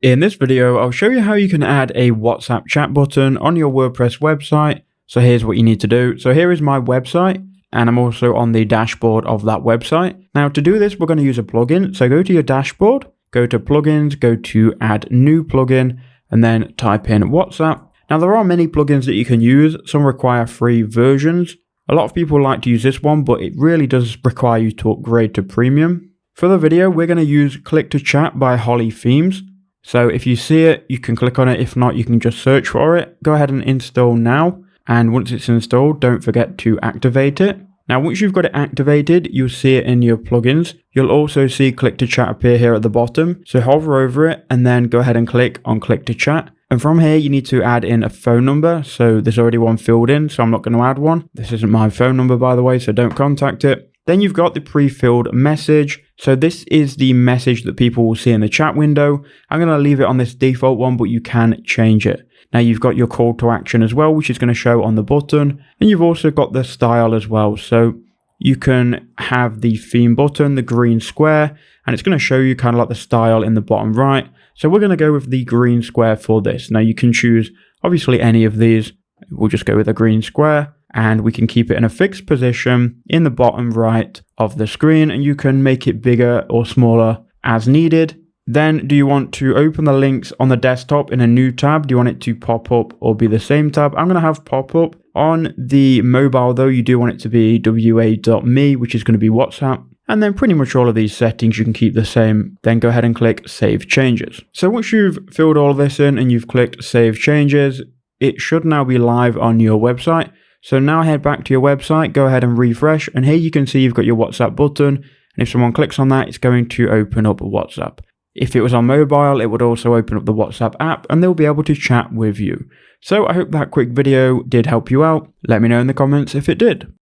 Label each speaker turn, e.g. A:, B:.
A: In this video, I'll show you how you can add a WhatsApp chat button on your WordPress website. So here's what you need to do. So here is my website, and I'm also on the dashboard of that website. Now to do this, we're going to use a plugin. So go to your dashboard, go to plugins, go to add new plugin, and then type in WhatsApp. Now there are many plugins that you can use. Some require free versions. A lot of people like to use this one, but it really does require you to upgrade to premium. For the video, we're going to use Click to Chat by Holly Themes. So if you see it, you can click on it. If not, you can just search for it. Go ahead and install now. And once it's installed, don't forget to activate it. Now, once you've got it activated, you'll see it in your plugins. You'll also see Click to Chat appear here at the bottom. So hover over it and then go ahead and click on Click to Chat. And from here, you need to add in a phone number. So there's already one filled in, so I'm not going to add one. This isn't my phone number, by the way, so don't contact it. Then you've got the pre-filled message. So this is the message that people will see in the chat window. I'm going to leave it on this default one, but you can change it. Now you've got your call to action as well, which is going to show on the button. And you've also got the style as well. So you can have the theme button, the green square, and it's going to show you kind of like the style in the bottom right. So we're going to go with the green square for this. Now you can choose obviously any of these. We'll just go with a green square. And we can keep it in a fixed position in the bottom right of the screen, and you can make it bigger or smaller as needed. Then do you want to open the links on the desktop in a new tab? Do you want it to pop up or be the same tab? I'm going to have pop up. On the mobile though, you do want it to be wa.me, which is going to be WhatsApp. And then pretty much all of these settings you can keep the same. Then go ahead and click Save Changes. So once you've filled all of this in and you've clicked Save Changes, it should now be live on your website. So now head back to your website, go ahead and refresh, and here you can see you've got your WhatsApp button, and if someone clicks on that, it's going to open up WhatsApp. If it was on mobile, it would also open up the WhatsApp app, and they'll be able to chat with you. So I hope that quick video did help you out. Let me know in the comments if it did.